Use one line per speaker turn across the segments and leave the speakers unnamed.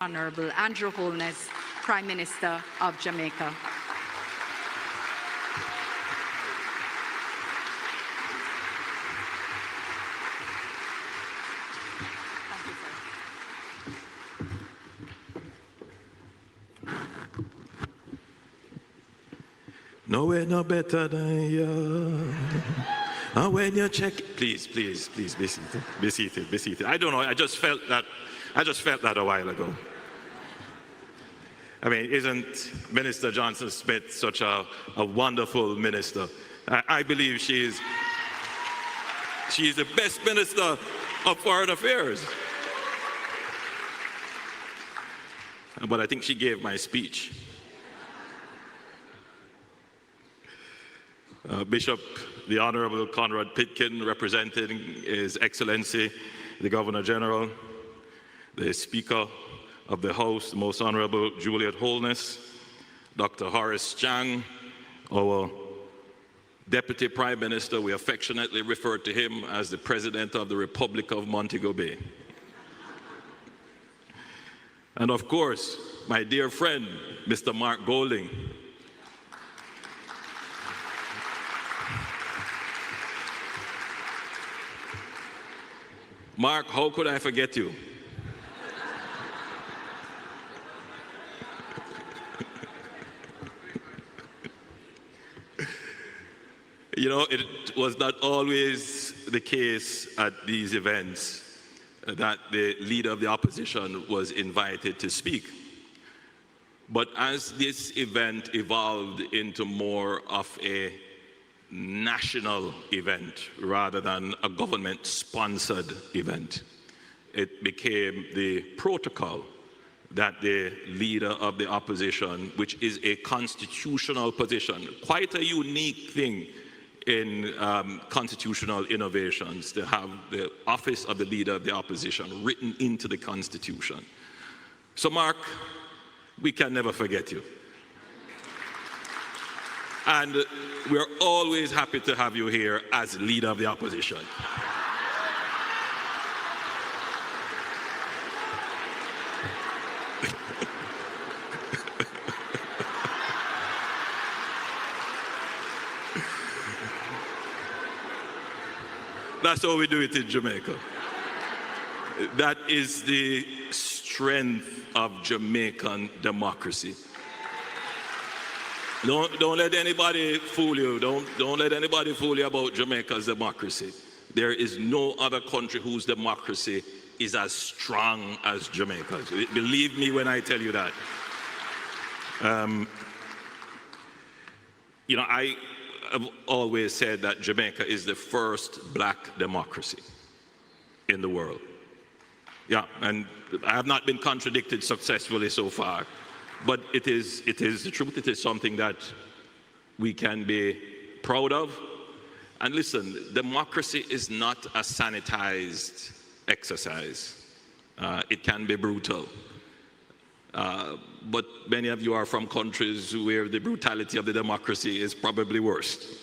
Honorable Andrew Holness, Prime Minister of Jamaica.
Nowhere no better than you. And when you check, please, be seated. I don't know, I just felt that a while ago. I mean, isn't Minister Johnson Smith such a wonderful minister? I believe she is the best minister of foreign affairs. But I think she gave my speech. Bishop, the Honorable Conrad Pitkin, representing His Excellency, the Governor General, the Speaker of the House, the Most Honorable Juliet Holness, Dr. Horace Chang, our Deputy Prime Minister. We affectionately refer to him as the President of the Republic of Montego Bay. And of course, my dear friend, Mr. Mark Golding. Mark, how could I forget you? You know, it was not always the case at these events that the leader of the opposition was invited to speak. But as this event evolved into more of a national event rather than a government-sponsored event, it became the protocol that the leader of the opposition, which is a constitutional position, quite a unique thing in constitutional innovations, to have the office of the leader of the opposition written into the Constitution. So Mark, we can never forget you. And we're always happy to have you here as leader of the opposition. That's how we do it in Jamaica. That is the strength of Jamaican democracy. Don't let anybody fool you. Don't let anybody fool you about Jamaica's democracy. There is no other country whose democracy is as strong as Jamaica's. Believe me when I tell you that. You know, I have always said that Jamaica is the first black democracy in the world. Yeah, and I have not been contradicted successfully so far. But it is the truth. It is something that we can be proud of. And listen, democracy is not a sanitized exercise. It can be brutal. But many of you are from countries where the brutality of the democracy is probably worse.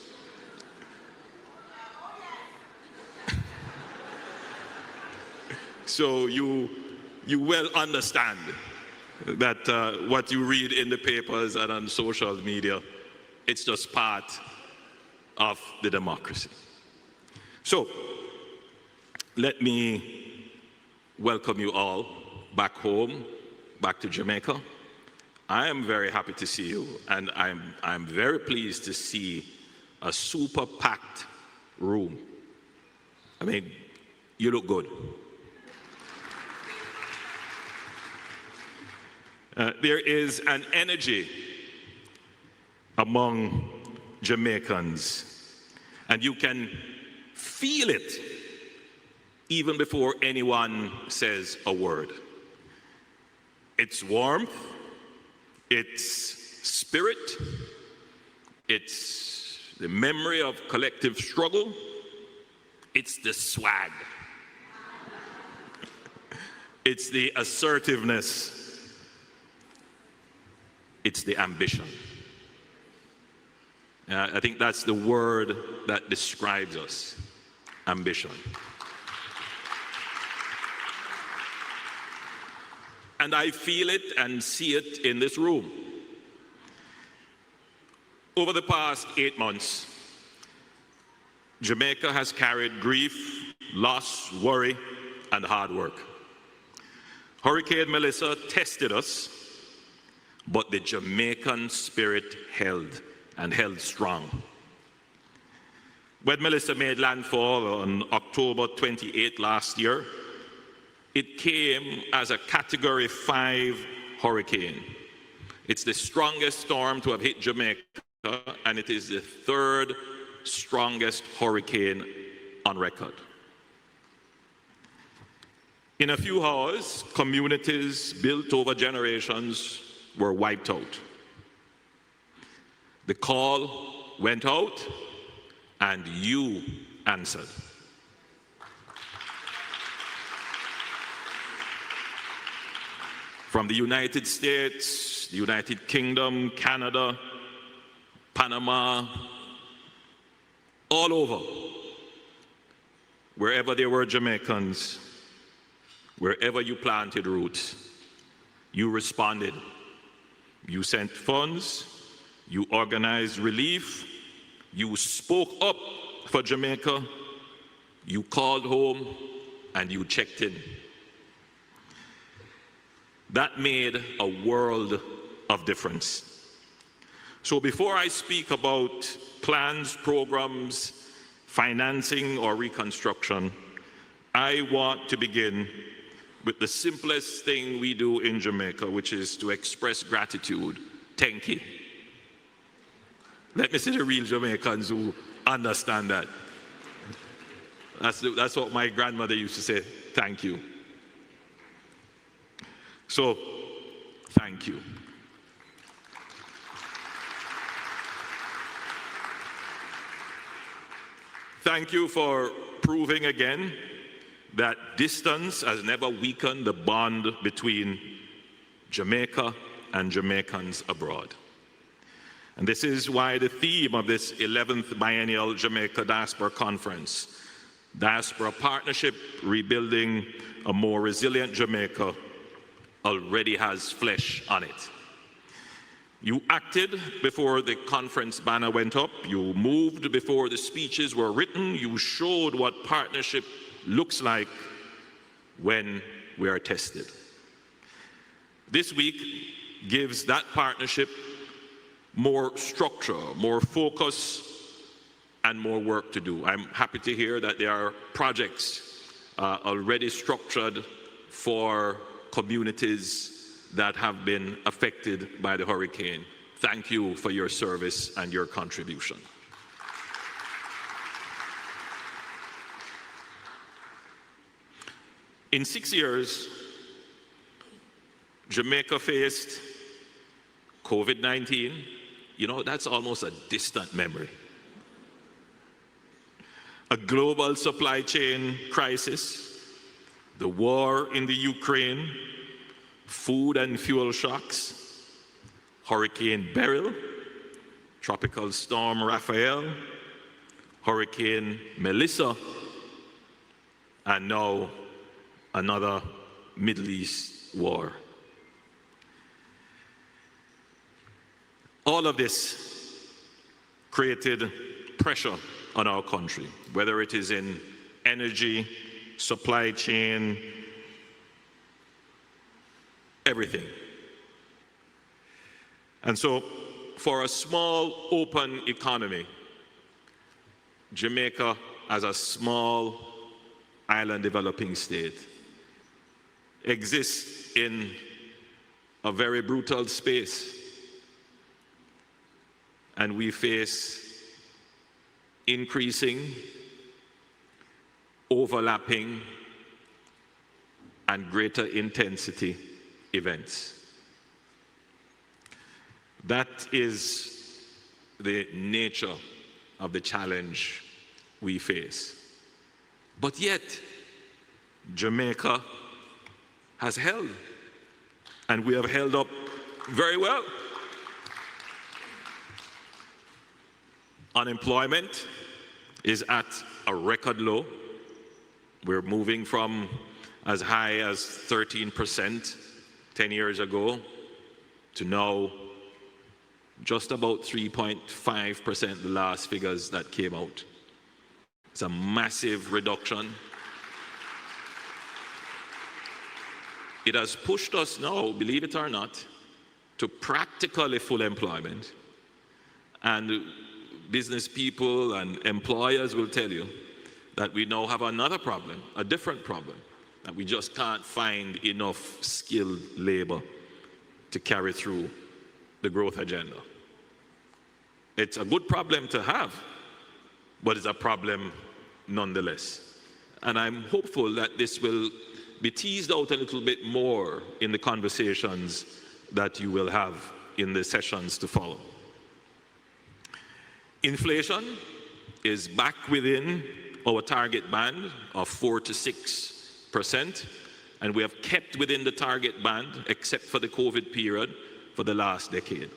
So you well understand that what you read in the papers and on social media, it's just part of the democracy. So let me welcome you all back home, back to Jamaica. I am very happy to see you, and I'm very pleased to see a super packed room. I mean, you look good. There is an energy among Jamaicans, and you can feel it even before anyone says a word. It's warmth, it's spirit, it's the memory of collective struggle, it's the swag, it's the assertiveness, it's the ambition. I think that's the word that describes us, ambition. And I feel it and see it in this room. Over the past 8 months, Jamaica has carried grief, loss, worry, and hard work. Hurricane Melissa tested us, but the Jamaican spirit held and held strong. When Melissa made landfall on October 28 last year, it came as a Category 5 hurricane. It's the strongest storm to have hit Jamaica, and it is the third strongest hurricane on record. In a few hours, communities built over generations were wiped out. The call went out, and you answered. From the United States, the United Kingdom, Canada, Panama, all over, wherever there were Jamaicans, wherever you planted roots, you responded. You sent funds, you organized relief, you spoke up for Jamaica, you called home, and you checked in. That made a world of difference. So before I speak about plans, programs, financing, or reconstruction, I want to begin with the simplest thing we do in Jamaica, which is to express gratitude. Thank you. Let me see the real Jamaicans who understand that. That's what my grandmother used to say, thank you. So, thank you. Thank you for proving again that distance has never weakened the bond between Jamaica and Jamaicans abroad. And this is why the theme of this 11th Biennial Jamaica Diaspora Conference, Diaspora Partnership, Rebuilding a More Resilient Jamaica, already has flesh on it. You acted before the conference banner went up. You moved before the speeches were written. You showed what partnership looks like when we are tested. This week gives that partnership more structure, more focus, and more work to do. I'm happy to hear that there are projects already structured for communities that have been affected by the hurricane. Thank you for your service and your contribution. In 6 years, Jamaica faced COVID-19. You know, that's almost a distant memory. A global supply chain crisis, the war in the Ukraine, food and fuel shocks, Hurricane Beryl, Tropical Storm Raphael, Hurricane Melissa, and now another Middle East war. All of this created pressure on our country, whether it is in energy, supply chain, everything. And so, for a small, open economy, Jamaica, as a small island developing state, exists in a very brutal space. And we face increasing, overlapping, and greater intensity events. That is the nature of the challenge we face. But yet, Jamaica has held, and we have held up very well. Unemployment is at a record low. We're moving from as high as 13% 10 years ago to now just about 3.5%, the last figures that came out. It's a massive reduction. It has pushed us now, believe it or not, to practically full employment. And business people and employers will tell you that we now have another problem, a different problem, that we just can't find enough skilled labor to carry through the growth agenda. It's a good problem to have, but it's a problem nonetheless. And I'm hopeful that this will be teased out a little bit more in the conversations that you will have in the sessions to follow. Inflation is back within our target band of 4 to 6%, and we have kept within the target band, except for the COVID period, for the last decade.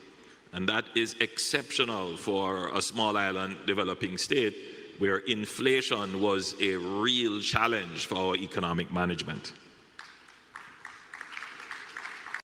And that is exceptional for a small island developing state where inflation was a real challenge for our economic management.